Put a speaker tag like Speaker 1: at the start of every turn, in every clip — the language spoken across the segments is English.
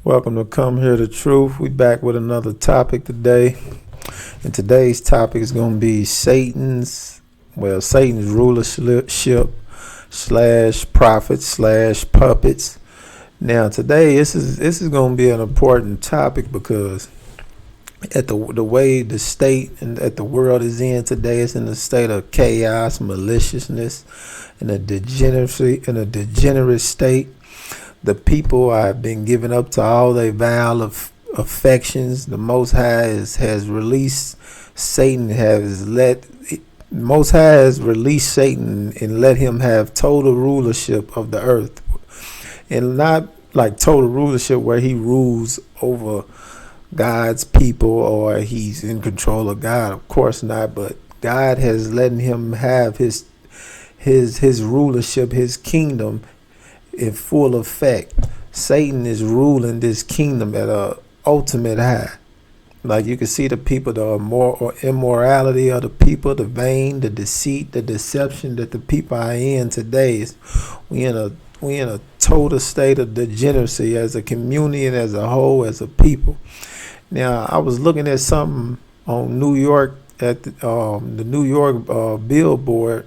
Speaker 1: Welcome to Come Hear the Truth. We back with another topic today. And today's topic is going to be Satan's rulership slash prophets slash puppets. Now today this is going to be an important topic because at the way the state and that the world is in today, it's in a state of chaos, maliciousness, and a degenerate state. The people have been given up to all their vile affections. The Most High has released Satan. Most High has released Satan and let him have total rulership of the earth, and not like total rulership where he rules over God's people or he's in control of God. Of course not. But God has let him have his rulership, his kingdom, in full effect. Satan is ruling this kingdom at a ultimate high. Like you can see the people, the immorality of the people, the vain, the deceit, the deception that the people are in today. We in a total state of degeneracy as a community and as a whole, as a people. Now I was looking at something on New York at the New York billboard,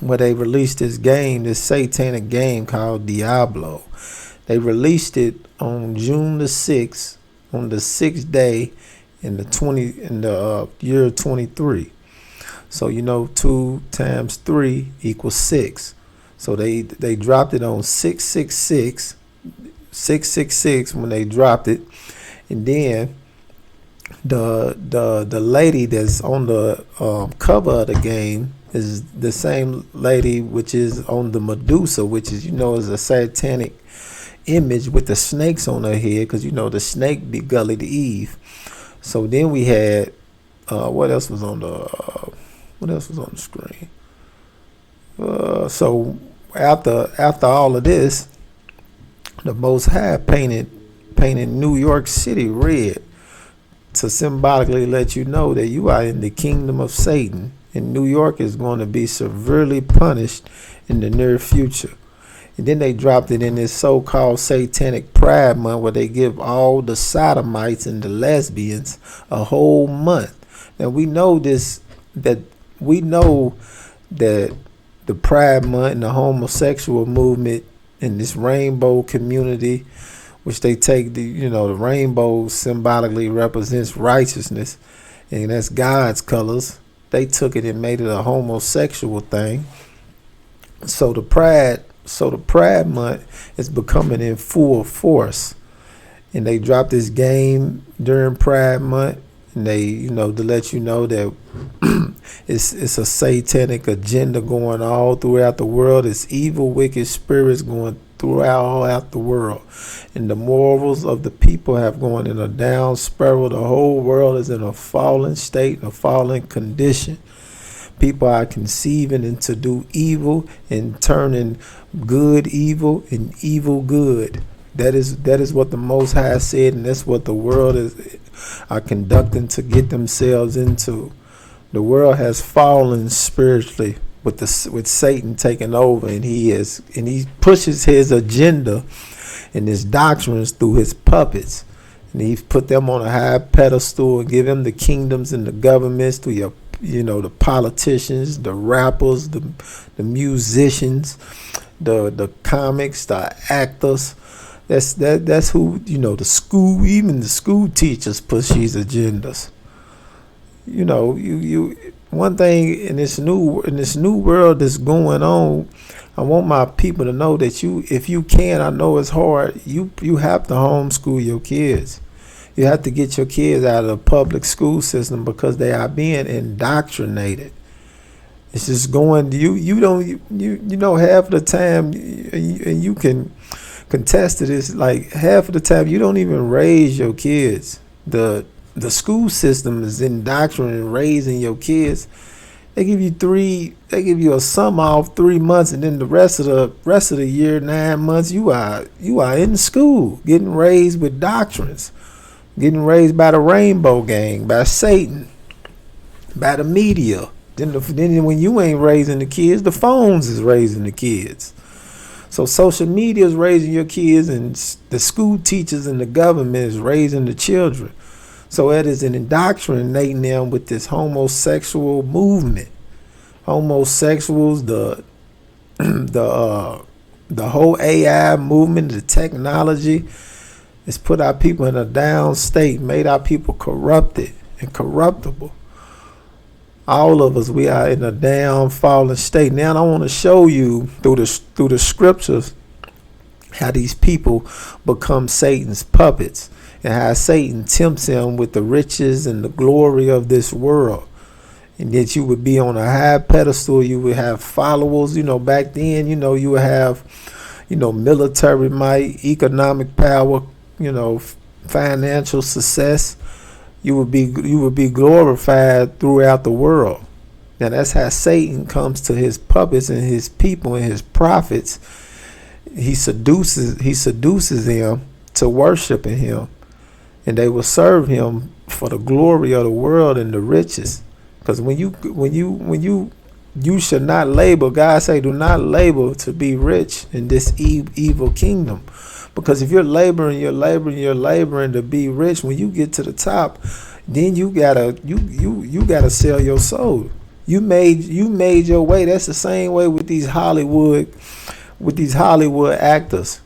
Speaker 1: where they released this satanic game called Diablo. They released it on June the 6th, on the 6th day in the year 23. So 2 times 3 equals 6. So they dropped it on 666 when they dropped it, and then the lady that's on the cover of the game is the same lady which is on the Medusa, which is is a satanic image with the snakes on her head, because the snake begullied Eve. So then we had what else was on the screen? So after all of this, the Most High painted New York City red to symbolically let you know that you are in the kingdom of Satan, and New York is going to be severely punished in the near future. And then they dropped it in this so-called Satanic Pride Month, where they give all the sodomites and the lesbians a whole month. Now we know that the Pride Month and the homosexual movement and this rainbow community, which they take the rainbow symbolically represents righteousness, and that's God's colors. They took it and made it a homosexual thing. So the Pride Month is becoming in full force, and they dropped this game during Pride Month, and they to let you know that it's a satanic agenda going all throughout the world. It's evil, wicked spirits going throughout the world, and the morals of the people have gone in a down spiral. The whole world is in a fallen state, a fallen condition. People are conceiving into do evil and turning good evil and evil good. That is what the Most High said, and that's what the world are conducting to get themselves into. The world has fallen spiritually with Satan taking over, and he pushes his agenda and his doctrines through his puppets, and he's put them on a high pedestal and give them the kingdoms and the governments through the politicians, the rappers, the musicians, the comics, the actors. That's who the school, even the school teachers push these agendas. One thing in this new world that's going on, I want my people to know that if you can, I know it's hard, you have to homeschool your kids. You have to get your kids out of the public school system because they are being indoctrinated. It's just going, you don't half the time, and you can contest to this, like half of the time you don't even raise your kids. The school system is indoctrinating raising your kids. They give you a sum off 3 months, and then the rest of the year, 9 months, you are in school, getting raised with doctrines, getting raised by the rainbow gang, by Satan, by the media. Then when you ain't raising the kids, the phones is raising the kids. So social media is raising your kids, and the school teachers and the government is raising the children. So it is an indoctrinating them with this homosexual movement. Homosexuals, the the whole AI movement, the technology, has put our people in a down state, made our people corrupted and corruptible. All of us, we are in a down, fallen state. Now I want to show you through the scriptures how these people become Satan's puppets, and how Satan tempts him with the riches and the glory of this world. And that you would be on a high pedestal, you would have followers. Back then, you would have, military might, economic power, financial success. You would be glorified throughout the world. Now that's how Satan comes to his puppets and his people and his prophets. He seduces them to worshiping him, and they will serve him for the glory of the world and the riches. Because when you should not labor, God say, do not labor to be rich in this evil kingdom. Because if you're laboring to be rich, when you get to the top, then you gotta sell your soul. You made your way. That's the same way with these Hollywood actors.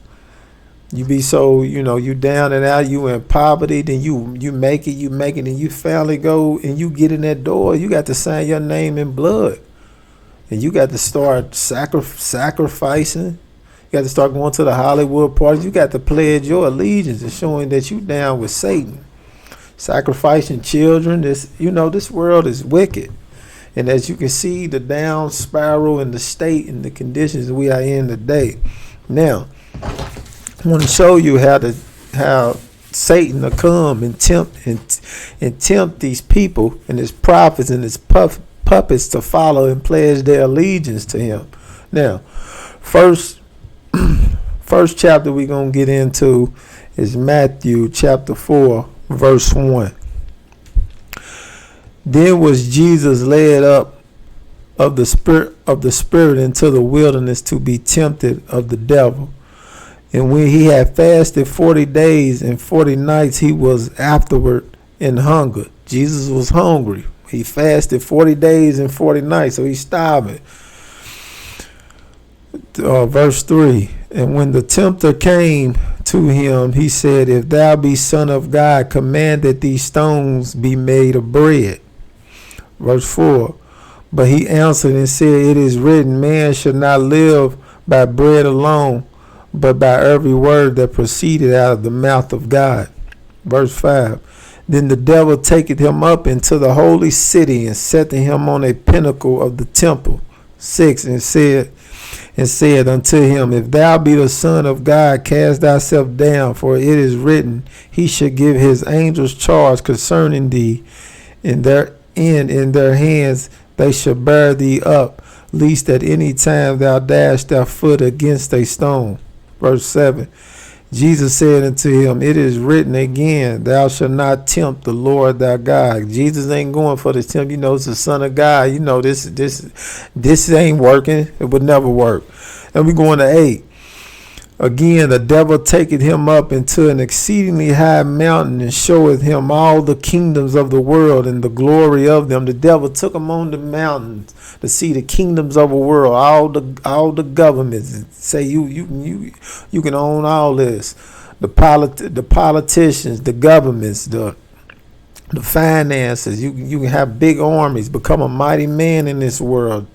Speaker 1: You be so, you down and out, you in poverty, then you make it, and you finally go and you get in that door, you got to sign your name in blood. And you got to start sacrificing. You got to start going to the Hollywood parties. You got to pledge your allegiance and showing that you down with Satan. Sacrificing children. This world is wicked. And as you can see, the down spiral and the state and the conditions we are in today. Now, I want to show you how Satan will come and tempt these people and his prophets and his puppets to follow and pledge their allegiance to him. Now, first chapter we're going to get into is Matthew chapter 4, verse 1. Then was Jesus led up of the spirit into the wilderness to be tempted of the devil. And when he had fasted 40 days and 40 nights, he was afterward in hunger. Jesus was hungry. He fasted 40 days and 40 nights, so he's starving. Verse 3, and when the tempter came to him, he said, if thou be Son of God, command that these stones be made of bread. Verse 4, but he answered and said, it is written, man shall not live by bread alone, but by every word that proceeded out of the mouth of God. Verse 5, then the devil taketh him up into the holy city and set him on a pinnacle of the temple. 6, and said unto him, if thou be the Son of God, cast thyself down, for it is written, he shall give his angels charge concerning thee, in their hands they shall bear thee up, lest at any time thou dash thy foot against a stone. Verse 7, Jesus said unto him, it is written again, thou shalt not tempt the Lord thy God. Jesus ain't going for the tempt. It's the Son of God. This ain't working. It would never work. And we going to 8. Again, the devil taketh him up into an exceedingly high mountain and showeth him all the kingdoms of the world and the glory of them. The devil took him on the mountains to see the kingdoms of the world, all the governments, and say you can own all this. The politicians, the governments, the finances. You can have big armies, become a mighty man in this world.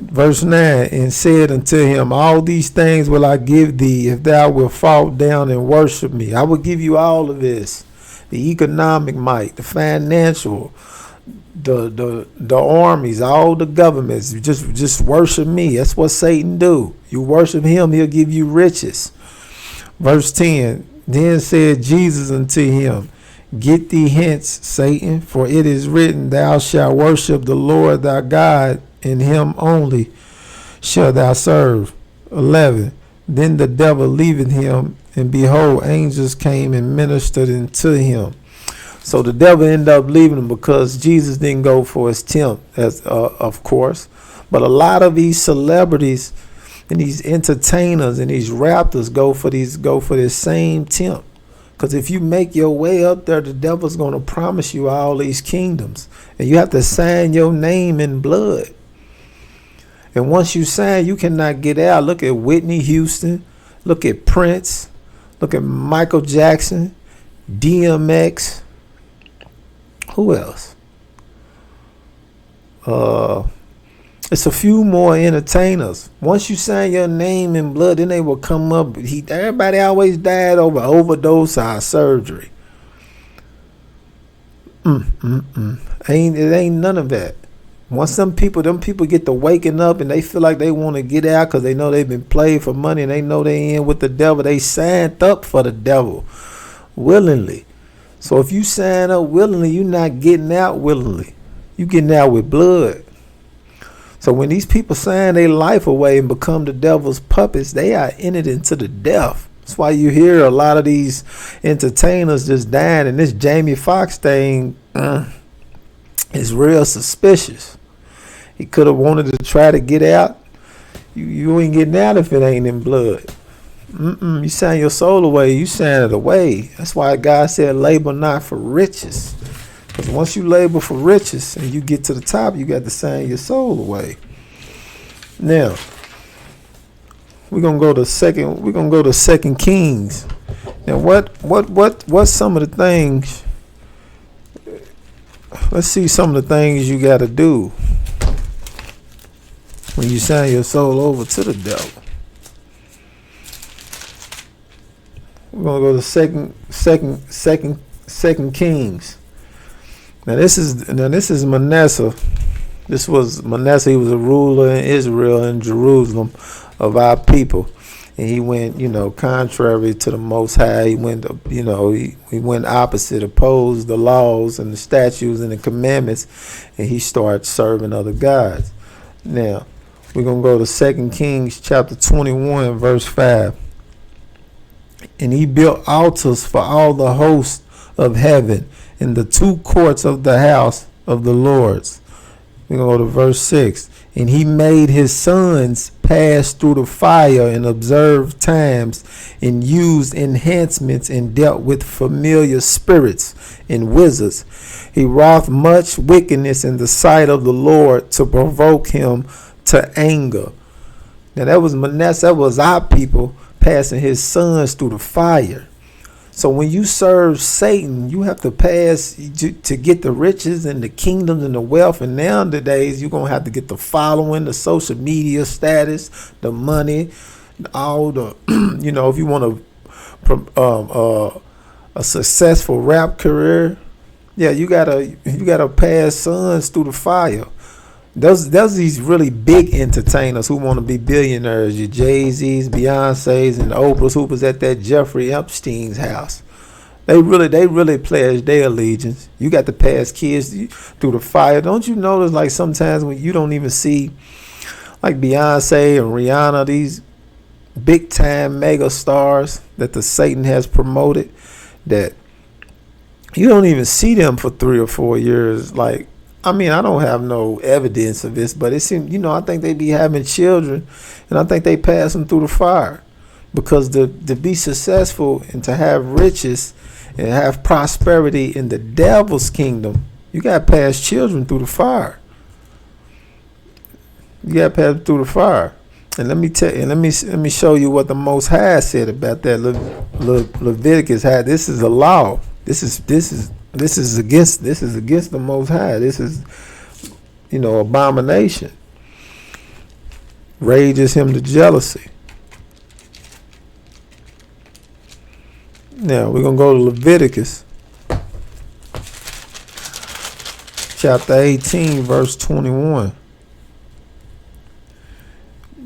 Speaker 1: Verse 9, and said unto him, all these things will I give thee if thou wilt fall down and worship me. I will give you all of this, the economic might, the financial, the armies, all the governments. You just worship me. That's what Satan do. You worship him, he'll give you riches. Verse 10, then said Jesus unto him, get thee hence, Satan, for it is written, thou shalt worship the Lord thy God, and him only shalt thou serve. 11, then the devil leaveth him, and behold, angels came and ministered unto him. So the devil ended up leaving him because Jesus didn't go for his tempt, of course. But a lot of these celebrities And these entertainers and these rappers go for this same temp. Because if you make your way up there, the devil's going to promise you all these kingdoms. And you have to sign your name in blood. And once you sign, you cannot get out. Look at Whitney Houston. Look at Prince. Look at Michael Jackson. DMX. Who else? It's a few more entertainers. Once you sign your name in blood, then they will come up. Everybody always died over overdose or surgery. It ain't none of that. Once them people get to waking up and they feel like they want to get out because they know they've been played for money and they know they in with the devil, they signed up for the devil willingly. So if you sign up willingly, you're not getting out willingly. You getting out with blood. So when these people sign their life away and become the devil's puppets, they are in it into the death. That's why you hear a lot of these entertainers just dying. And this Jamie Foxx thing is real suspicious. He could have wanted to try to get out. You ain't getting out if it ain't in blood. You sign your soul away, you sign it away. That's why God said labor not for riches. Because once you labor for riches and you get to the top, you got to sign your soul away. Now, we're gonna go to Second Kings. Now what's some of the things? Let's see some of the things you gotta do when you sign your soul over to the devil. We're gonna go to Second Kings. Now this is Manasseh. This was Manasseh. He was a ruler in Israel and Jerusalem of our people, and he went, contrary to the Most High. He went, he went opposite, opposed the laws and the statutes and the commandments, and he started serving other gods. Now we're gonna go to 2 Kings chapter 21, verse 5. And he built altars for all the hosts of heaven in the two courts of the house of the Lords. We're going to go to verse 6. And he made his sons pass through the fire and observed times and used enhancements and dealt with familiar spirits and wizards. He wrought much wickedness in the sight of the Lord to provoke him to anger. Now that was Manasseh. That was our people passing his sons through the fire. So when you serve Satan, you have to pass to get the riches and the kingdoms and the wealth. And nowadays, you're going to have to get the following, the social media status, the money, all the, if you want a successful rap career, yeah, you gotta pass sons through the fire. There's these really big entertainers who want to be billionaires. Your Jay-Z's, Beyonce's, and the Oprah's who was at that Jeffrey Epstein's house. They really pledge their allegiance. You got to pass kids through the fire. Don't you notice, like, sometimes when you don't even see, like, Beyonce and Rihanna, these big time mega stars that the Satan has promoted, that you don't even see them for 3 or 4 years. Like, I mean, I don't have no evidence of this, but it seems, I think they be having children, and I think they pass them through the fire, because to be successful and to have riches and have prosperity in the devil's kingdom, you got to pass children through the fire. You got to pass them through the fire. And let me show you what the Most High said about that. Leviticus had, this is a law. This is against the Most High. This is, abomination. Rages him to jealousy. Now we're gonna go to Leviticus chapter 18, verse 21.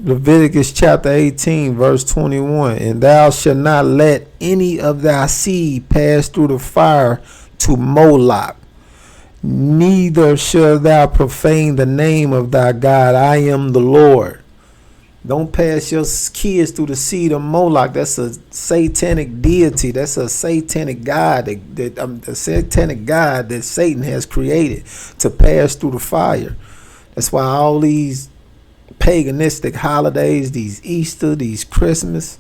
Speaker 1: Leviticus chapter 18, verse 21. And thou shalt not let any of thy seed pass through the fire to Moloch, neither shalt thou profane the name of thy God. I am the Lord. Don't pass your kids through the seed of Moloch. That's a satanic deity. That's a satanic god a satanic god that Satan has created to pass through the fire. That's why all these paganistic holidays, these Easter, these Christmas.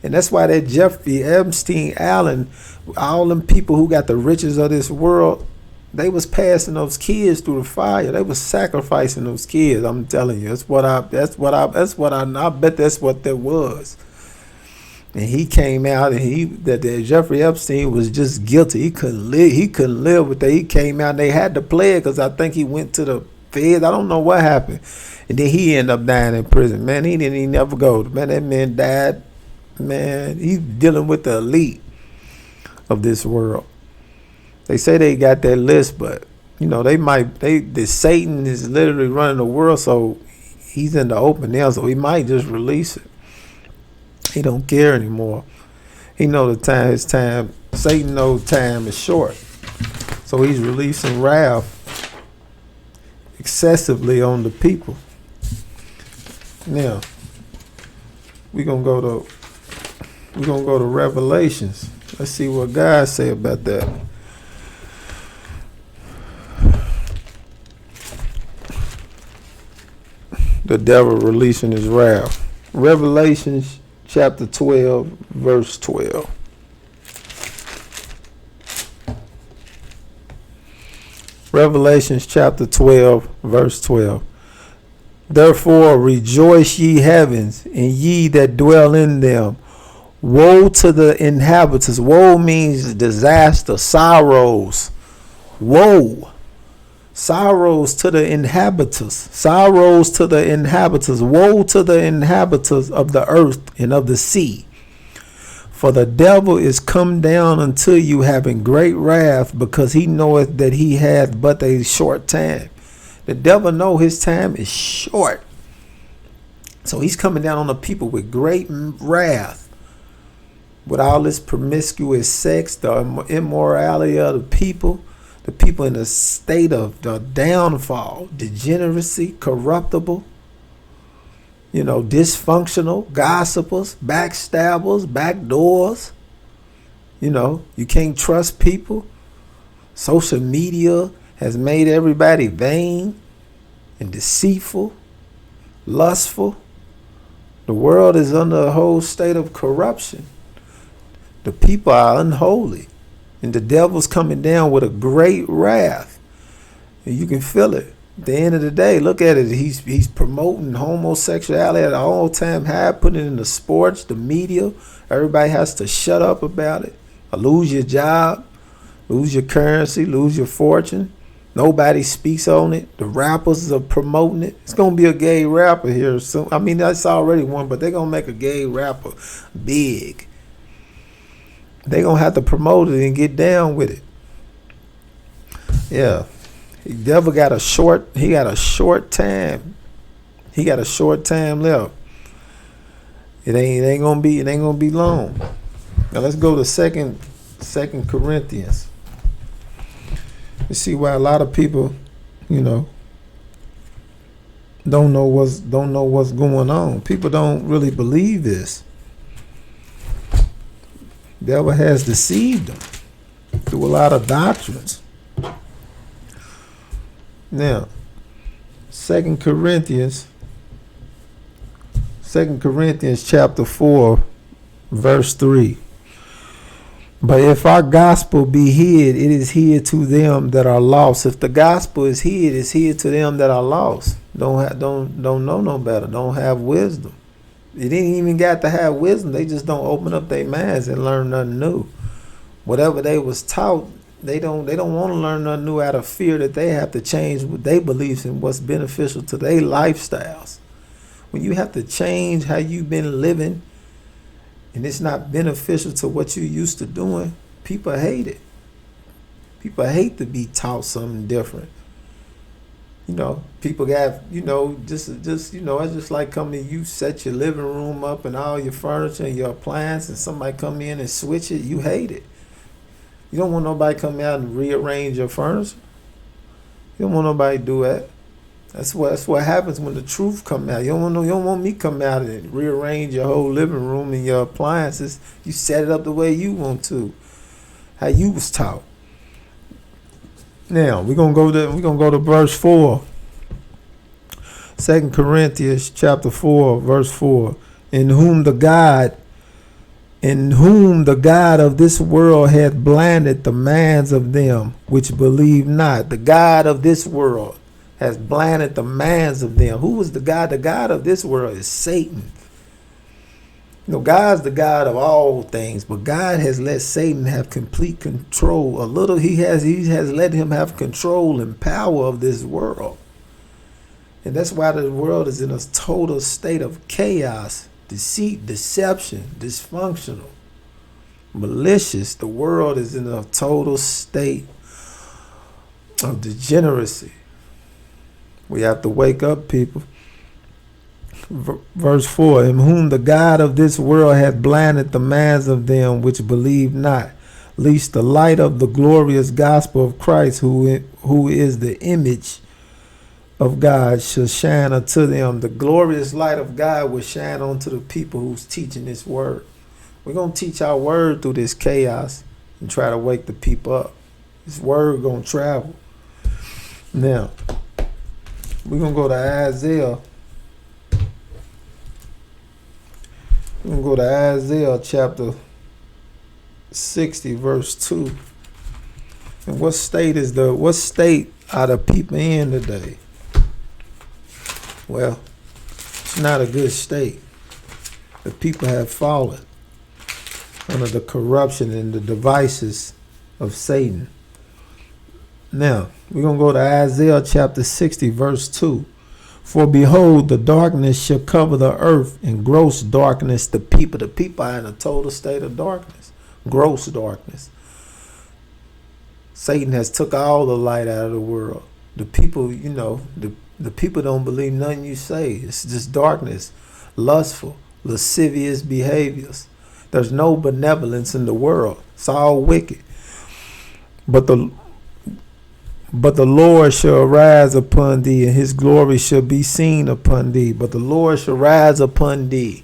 Speaker 1: And that's why that Jeffrey Epstein Allen, all them people who got the riches of this world, they was passing those kids through the fire. They was sacrificing those kids. I'm telling you, I bet that's what that was. And he came out and that Jeffrey Epstein was just guilty. He couldn't live with that. He came out and they had to play it because I think he went to the feds. I don't know what happened. And then he ended up dying in prison. Man, he didn't even never go. Man, that man died. Man, he's dealing with the elite of this world. They say they got that list, but the Satan is literally running the world, so he's in the open now, so he might just release it. He don't care anymore. He know his time. Satan knows time is short, so he's releasing wrath excessively on the people. Now we're gonna go to Revelations. Let's see what God say about that. The devil releasing his wrath. Revelations chapter 12, verse 12. Revelations chapter 12, verse 12. Therefore rejoice ye heavens, and ye that dwell in them. Woe to the inhabitants. Woe means disaster, sorrows. Woe. Sorrows to the inhabitants. Sorrows to the inhabitants. Woe to the inhabitants of the earth and of the sea. For the devil is come down unto you having great wrath, because he knoweth that he hath but a short time. The devil know his time is short. So he's coming down on the people with great wrath. With all this promiscuous sex, the immorality of the people in a state of the downfall, degeneracy, corruptible, dysfunctional, gossipers, backstabbers, backdoors. You can't trust people. Social media has made everybody vain and deceitful, lustful. The world is under a whole state of corruption. The people are unholy. And the devil's coming down with a great wrath. And you can feel it. At the end of the day, look at it. He's promoting homosexuality at an all-time high, putting it in the sports, the media. Everybody has to shut up about it. Or lose your job, lose your currency, lose your fortune. Nobody speaks on it. The rappers are promoting it. It's going to be a gay rapper here soon. I mean, that's already one, but they're going to make a gay rapper big. They're going to have to promote it and get down with it. Yeah. The devil got a short time. He got a short time left. It ain't gonna be long. Now let's go to second Corinthians. You see why a lot of people, don't know what's going on. People don't really believe this. The devil has deceived them through a lot of doctrines. Now, 2 Corinthians chapter 4, verse 3. But if our gospel be hid, it is hid to them that are lost. If the gospel is hid, it's hid to them that are lost. Don't know no better. Don't have wisdom. They didn't even got to have wisdom. They just don't open up their minds and learn nothing new. Whatever they was taught, they don't want to learn nothing new out of fear that they have to change what they believe in, what's beneficial to their lifestyles. When you have to change how you've been living and it's not beneficial to what you used to doing, people hate it. People hate to be taught something different. People got, it's just like coming to you, set your living room up and all your furniture and your appliances, and somebody come in and switch it, you hate it. You don't want nobody come out and rearrange your furniture. You don't want nobody to do that. That's what happens when the truth come out. You don't want me come out and rearrange your whole living room and your appliances. You set it up the way you want to, how you was taught. Now we're gonna go to verse 4. 2 Corinthians chapter 4, verse 4. In whom the God of this world hath blinded the minds of them which believe not. The God of this world has blinded the minds of them. Who is the God? The God of this world is Satan. God's the God of all things, but God has let Satan have complete control. He has let him have control and power of this world. And that's why the world is in a total state of chaos, deceit, deception, dysfunctional, malicious. The world is in a total state of degeneracy. We have to wake up, people. Verse 4, in whom the God of this world hath blinded the minds of them which believe not, lest the light of the glorious gospel of Christ, who is the image of God, shall shine unto them. The glorious light of God will shine onto the people who's teaching this word. We're going to teach our word through this chaos and try to wake the people up. This word going to travel. Now, we're going to go to Isaiah. We're going to go to Isaiah chapter 60, verse 2. And what state are the people in today? Well, it's not a good state. The people have fallen under the corruption and the devices of Satan. Now, we're going to go to Isaiah chapter 60, verse 2. For behold, the darkness shall cover the earth, and gross darkness the people. The people are in a total state of darkness, gross darkness. Satan has took all the light out of the world. The people, the people don't believe nothing you say. It's just darkness, lustful, lascivious behaviors. There's no benevolence in the world. It's all wicked. But the Lord shall arise upon thee, and his glory shall be seen upon thee. But the Lord shall rise upon thee.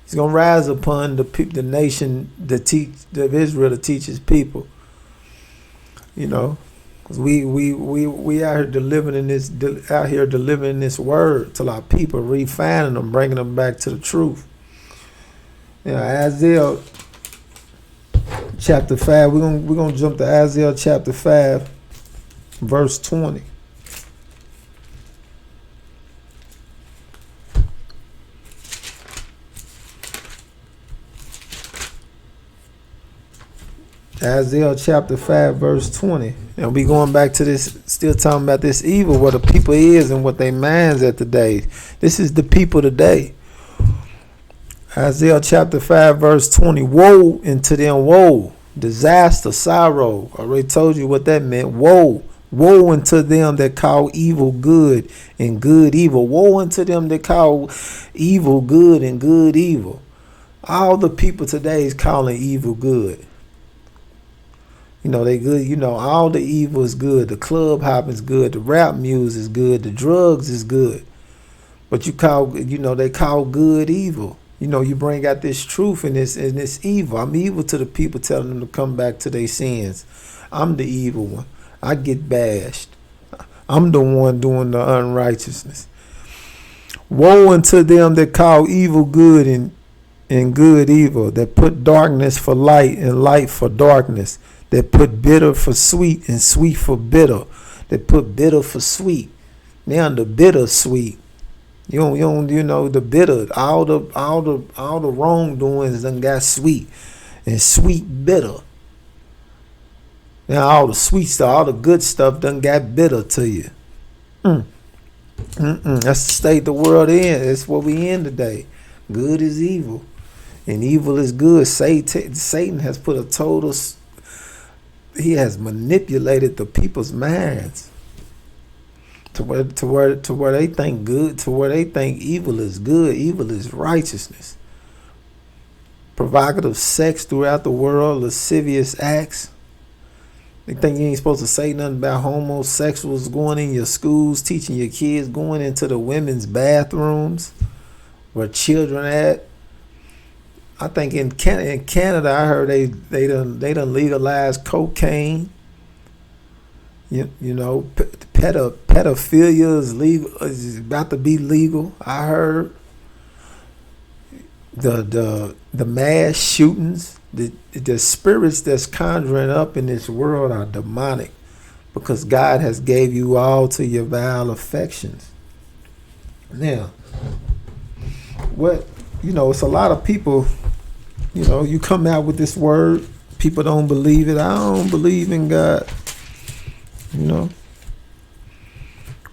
Speaker 1: He's going to rise upon the nation of Israel to teach his people. Because we out here delivering this word till our people, refining them, bringing them back to the truth. Isaiah chapter 5. We're gonna jump to Isaiah chapter 5. Verse 20. Isaiah chapter 5, verse 20. And we going back to this, still talking about this evil, where the people is and what they minds at today. This is the people today. Isaiah chapter 5, verse 20. Woe unto them, woe, disaster, sorrow. I already told you what that meant. Woe. Woe unto them that call evil good and good evil. Woe unto them that call evil good and good evil. All the people today is calling evil good. They good. All the evil is good. The club hopping is good. The rap music is good. The drugs is good. But they call good evil. You bring out this truth and this evil. I'm evil to the people, telling them to come back to their sins. I'm the evil one. I get bashed. I'm the one doing the unrighteousness. Woe unto them that call evil good and good evil, that put darkness for light and light for darkness, that put bitter for sweet and sweet for bitter, that put bitter for sweet. Now the bitter sweet. The bitter, all the wrongdoings done got sweet, and sweet bitter. Now all the sweet stuff, all the good stuff done got bitter to you. That's the state the world in. That's what we in today. Good is evil, and evil is good. Satan has put a total. He has manipulated the people's minds to where they think good, to where they think evil is good. Evil is righteousness. Provocative sex throughout the world, lascivious acts. They think you ain't supposed to say nothing about homosexuals going in your schools, teaching your kids, going into the women's bathrooms where children at. I think in Canada, I heard they done legalized cocaine. Pedophilia is legal. Is about to be legal. I heard the mass shootings, the spirits that's conjuring up in this world are demonic, because God has gave you all to your vile affections. Now, it's a lot of people. You come out with this word, people don't believe it. I don't believe in God.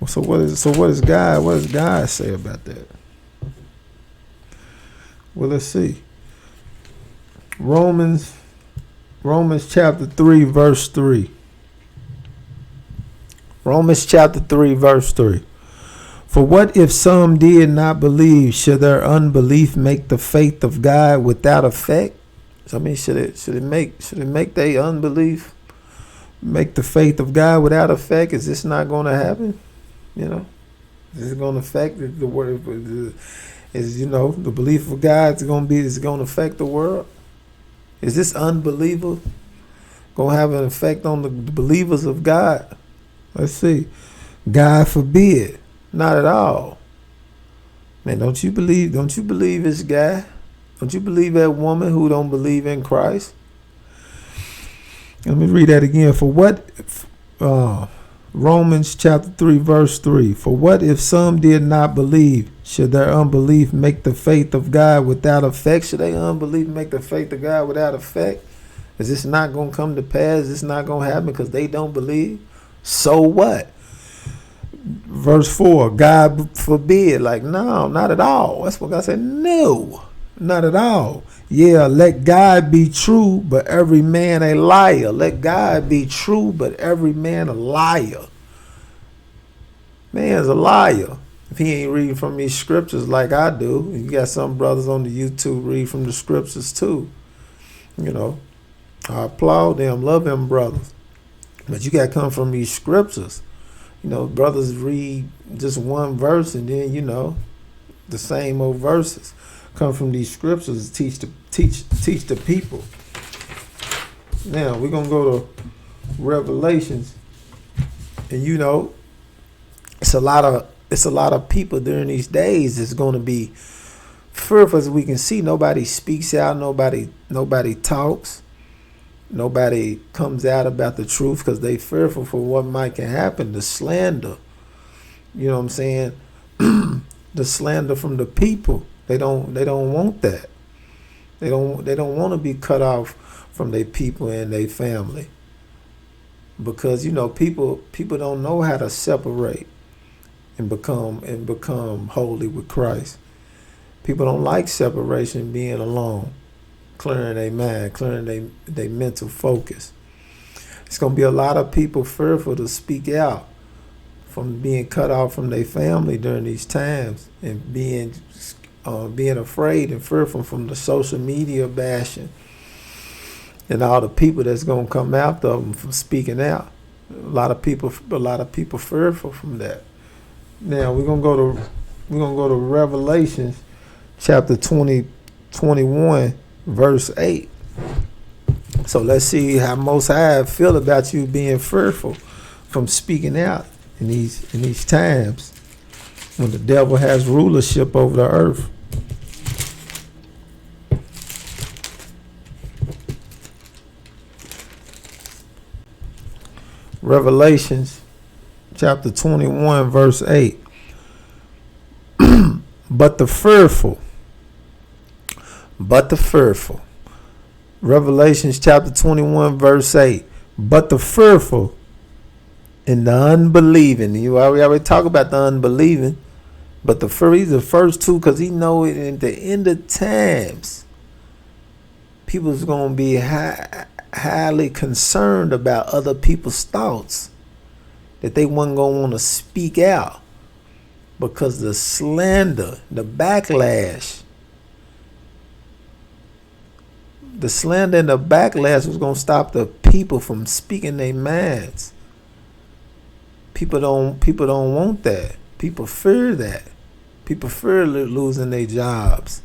Speaker 1: So what does God say about that? Well, let's see. Romans chapter 3, verse 3. Romans chapter 3, verse 3. For what if some did not believe? Should their unbelief make the faith of God without effect? I mean, should it make their unbelief make the faith of God without effect? Is this not going to happen? Is this going to affect the word? The belief of God is going to affect the world? Is this unbeliever going to have an effect on the believers of God? Let's see. God forbid. Not at all. Man, don't you believe this guy? Don't you believe that woman who don't believe in Christ? Let me read that again. For what, Romans chapter 3, verse 3. For what if some did not believe? Should their unbelief make the faith of God without effect? Should their unbelief make the faith of God without effect? Is this not going to come to pass? Is this not going to happen because they don't believe? So what? Verse 4, God forbid. Like, no, not at all. That's what God said. No, not at all. Yeah, let God be true, but every man a liar. Let God be true, but every man a liar. Man's a liar if he ain't reading from these scriptures like I do. You got some brothers on the YouTube read from the scriptures too. I applaud them, love them brothers. But you got to come from these scriptures. Brothers read just one verse and then, the same old verses come from these scriptures to teach the people. Now we're gonna go to Revelations, and it's a lot of people during these days that's gonna be fearful. As we can see, nobody speaks out, nobody talks. Nobody comes out about the truth because they fearful for what might can happen. The slander, you know what I'm saying? The slander from the people. They don't want that. They don't want to be cut off from their people and their family. Because people don't know how to separate and become holy with Christ. People don't like separation, being alone. Clearing their mind, clearing their mental focus. It's going to be a lot of people fearful to speak out from being cut off from their family during these times, and being afraid and fearful from the social media bashing and all the people that's going to come after them from speaking out. A lot of people fearful from that. Now we're gonna go to Revelations chapter 21. Verse 8. So let's see how Most High feel about you being fearful from speaking out in these times when the devil has rulership over the earth. Revelations chapter 21, verse 8. But the fearful. Revelations chapter 21, verse 8. But the fearful and the unbelieving. We already talk about the unbelieving. But he's the first two, because he know it in the end of times. People's going to be highly concerned about other people's thoughts, that they wasn't going to want to speak out because the slander, the backlash, and the backlash was going to stop the people from speaking their minds. People don't want that. People fear that. People fear losing their jobs.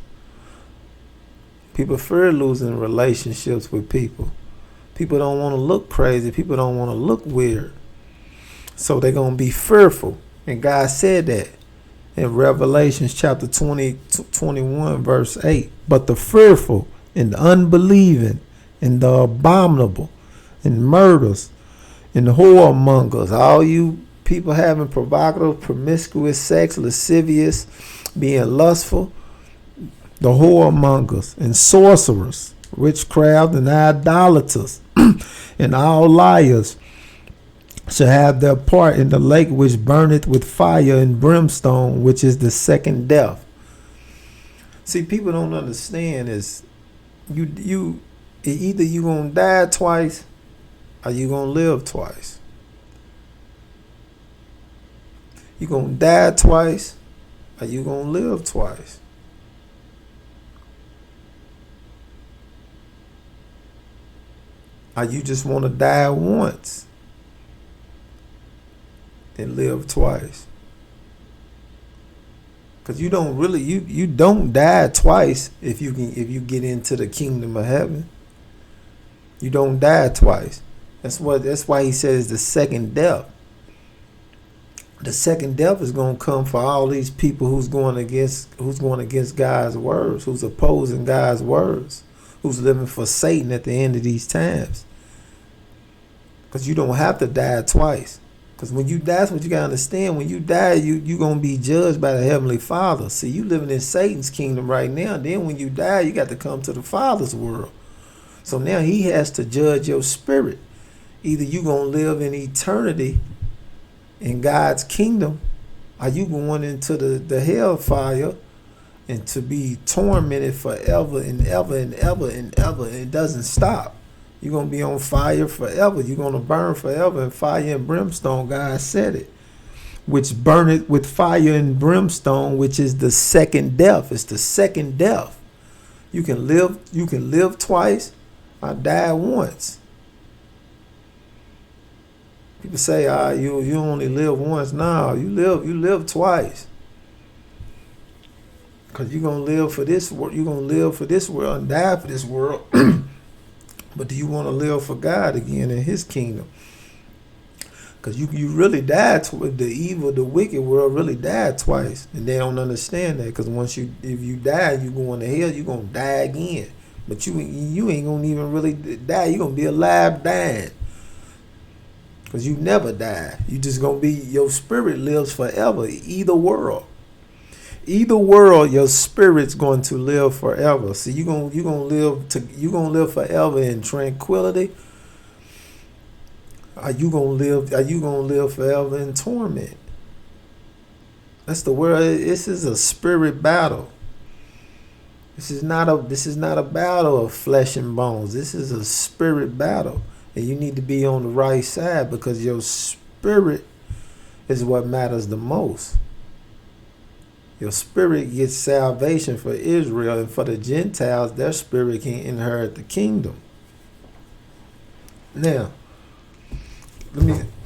Speaker 1: People fear losing relationships with people. People don't want to look crazy. People don't want to look weird. So they're going to be fearful. And God said that in Revelation chapter 21, verse 8. But the fearful and the unbelieving and the abominable and murders and whoremongers, all you people having provocative, promiscuous sex, lascivious, being lustful, the whoremongers and sorcerers, witchcraft and idolaters, and all liars shall have their part in the lake which burneth with fire and brimstone, which is the second death. See, people don't understand is you either you gonna die twice or you gonna live twice. You gonna die twice or you gonna live twice. Or you just want to die once and live twice. Because you don't really you don't die twice if you get into the kingdom of heaven. You don't die twice. That's why he says the second death. The second death is going to come for all these people who's going against God's words, who's opposing God's words, who's living for Satan at the end of these times. Because you don't have to die twice. Because when you die, that's what you got to understand. When you die, you're going to be judged by the Heavenly Father. See, you living in Satan's kingdom right now. Then when you die, you got to come to the Father's world. So now he has to judge your spirit. Either you going to live in eternity in God's kingdom, or you going into the hellfire and to be tormented forever and ever and ever and ever. And it doesn't stop. You're going to be on fire forever. You're going to burn forever in fire and brimstone. God said it. Which burneth with fire and brimstone, which is the second death. It's the second death. You can live twice or die once. People say, you only live once. No, you live twice. Because you're going to live for this world. You're going to live for this world and die for this world. But do you want to live for God again in his kingdom? Because you really died. The evil, the wicked world really died twice. And they don't understand that. Because if you die, you going to hell, you're going to die again. But you ain't going to even really die. You're going to be alive dying. Because you never die. You just going to be, your spirit lives forever. Either world, your spirit's going to live forever. So you're gonna live forever in tranquility. Are you gonna live forever in torment? That's the world. This is a spirit battle. This is not a battle of flesh and bones. This is a spirit battle, and you need to be on the right side because your spirit is what matters the most. Your spirit gets salvation for Israel, and for the Gentiles, their spirit can inherit the kingdom. Now,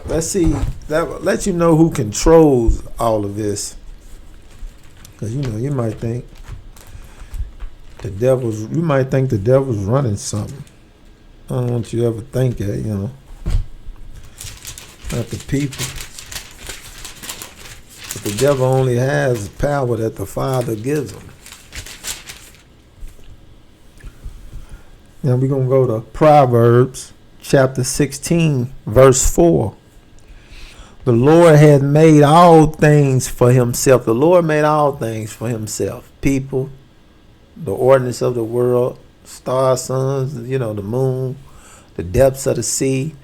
Speaker 1: let's see. That let you know who controls all of this. Because you might think the devil's running something. I don't want you to ever think that, not the people. The devil only has power that the Father gives him. Now we're going to go to Proverbs chapter 16, verse 4. The Lord had made all things for himself. The Lord made all things for himself. People, the ordinance of the world, stars, suns, the moon, the depths of the sea.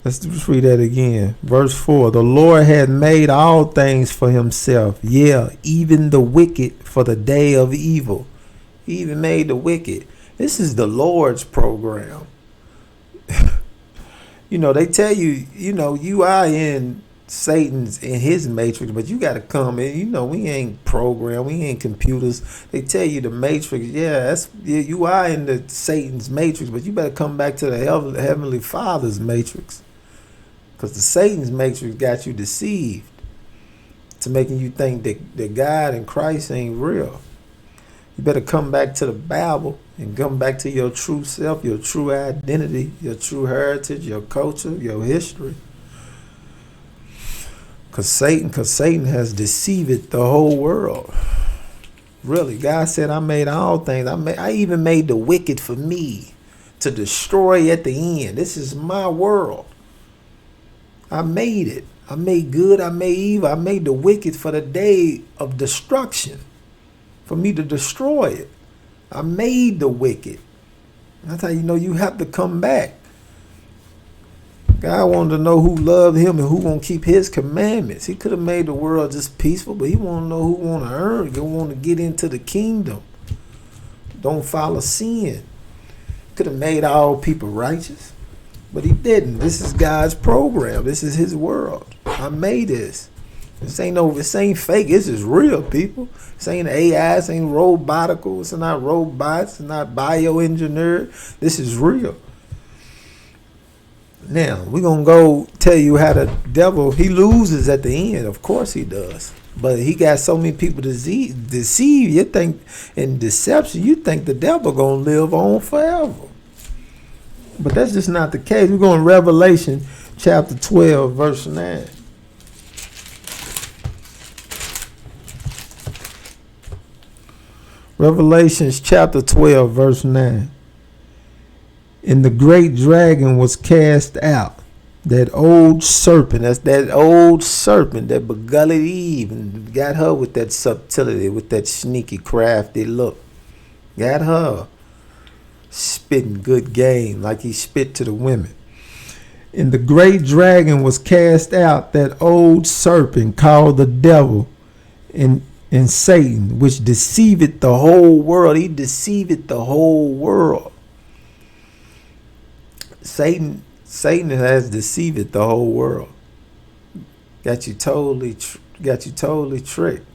Speaker 1: Let's just read that again. Verse 4. The Lord had made all things for himself. Yeah, even the wicked for the day of evil. He even made the wicked. This is the Lord's program. They tell you, you are in his matrix, but you got to come in. We ain't programmed. We ain't computers. They tell you the matrix. You are in the Satan's matrix, but you better come back to the Heavenly Father's matrix. Because the Satan's matrix got you deceived to making you think that God and Christ ain't real. You better come back to the Bible and come back to your true self, your true identity, your true heritage, your culture, your history. Cause Satan has deceived the whole world. Really, God said, I made all things. I even made the wicked for me to destroy at the end. This is my world. I made it. I made good. I made evil. I made the wicked for the day of destruction, for me to destroy it. I made the wicked. That's how you know you have to come back. God wanted to know who loved him and who won't keep his commandments. He could have made the world just peaceful, but he want to know who want to earn, who want to get into the kingdom. Don't follow sin. Could have made all people righteous, but he didn't. This is God's program. This is his world. I made this. This ain't fake. This is real, people. This ain't AI. This ain't robotical. It's not robots. It's not bioengineered. This is real. Now, we're going to go tell you how the devil, he loses at the end. Of course he does. But he got so many people deceived. You think, in deception, you think the devil going to live on forever. But that's just not the case. We're going to Revelation chapter 12, verse 9. Revelations chapter 12, verse 9. And the great dragon was cast out, that old serpent. That's that old serpent that beguiled Eve and got her with that subtlety, with that sneaky, crafty look. Got her spitting good game like he spit to the women. And the great dragon was cast out, that old serpent called the devil and Satan, which deceiveth the whole world. He deceiveth the whole world. Satan has deceived the whole world. Got you totally tricked.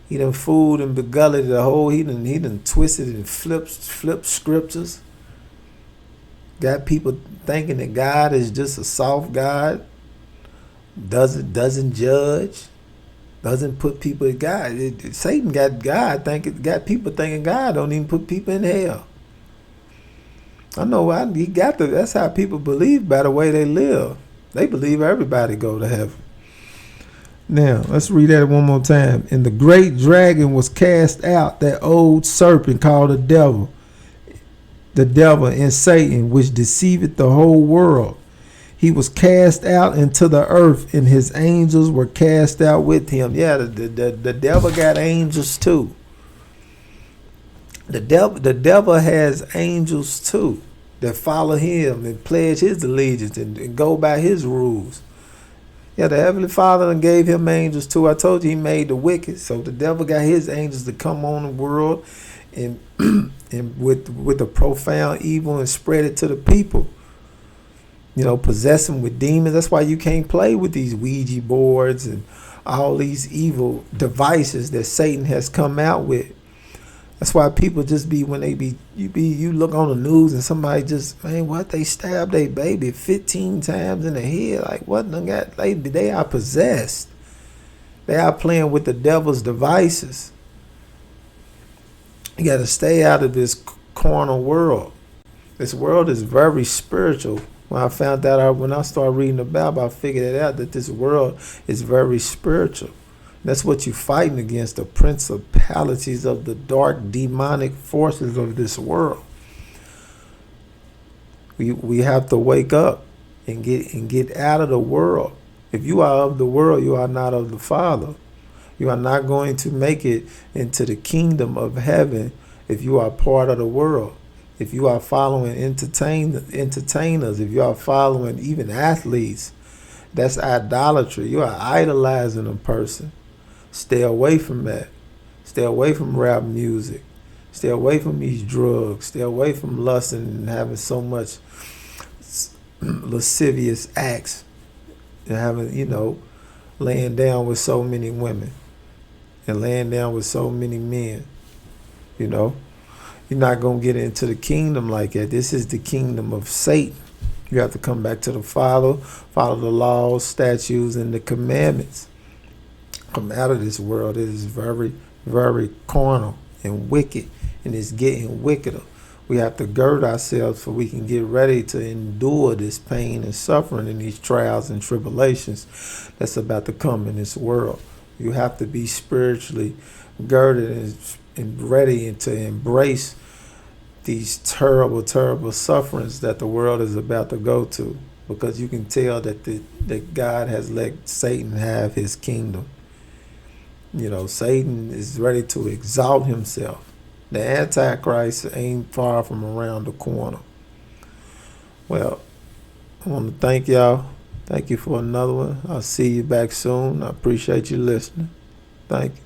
Speaker 1: He done fooled and beguiled the whole. He done twisted and flipped scriptures. Got people thinking that God is just a soft God. Doesn't judge. Doesn't put people in God. Satan got people thinking God don't even put people in hell. I know he got the. That's how people believe by the way they live. They believe everybody go to heaven. Now let's read that one more time. And the great dragon was cast out, that old serpent called the devil and Satan, which deceiveth the whole world. He was cast out into the earth, and his angels were cast out with him. Yeah, the devil got angels too. The devil has angels too that follow him and pledge his allegiance and go by his rules. Yeah, the Heavenly Father done gave him angels too. I told you he made the wicked, so the devil got his angels to come on the world and and with a profound evil and spread it to the people. You know, possess them with demons. That's why you can't play with these Ouija boards and all these evil devices that Satan has come out with. That's why people just be, when you look on the news and somebody just, man, what, they stabbed their baby 15 times in the head. Like, what? They are possessed. They are playing with the devil's devices. You got to stay out of this carnal world. This world is very spiritual. When I found that out, when I started reading the Bible, I figured it out that this world is very spiritual. That's what you're fighting against, the principalities of the dark demonic forces of this world. We have to wake up and get out of the world. If you are of the world, you are not of the Father. You are not going to make it into the kingdom of heaven if you are part of the world. If you are following entertainers, if you are following even athletes, that's idolatry. You are idolizing a person. Stay away from that. Stay away from rap music. Stay away from these drugs. Stay away from lusting and having so much lascivious acts and having, laying down with so many women and laying down with so many men. You're not going to get into the kingdom like that. This is the kingdom of Satan. You have to come back to the Father, follow the laws, statutes, and the commandments. Come out of this world. It is very, very carnal and wicked, and it's getting wickeder. We have to gird ourselves so we can get ready to endure this pain and suffering and these trials and tribulations that's about to come in this world. You have to be spiritually girded and ready and to embrace these terrible, terrible sufferings that the world is about to go to, because you can tell that God has let Satan have his kingdom. You know, Satan is ready to exalt himself. The Antichrist ain't far from around the corner. Well, I want to thank y'all. Thank you for another one. I'll see you back soon. I appreciate you listening. Thank you.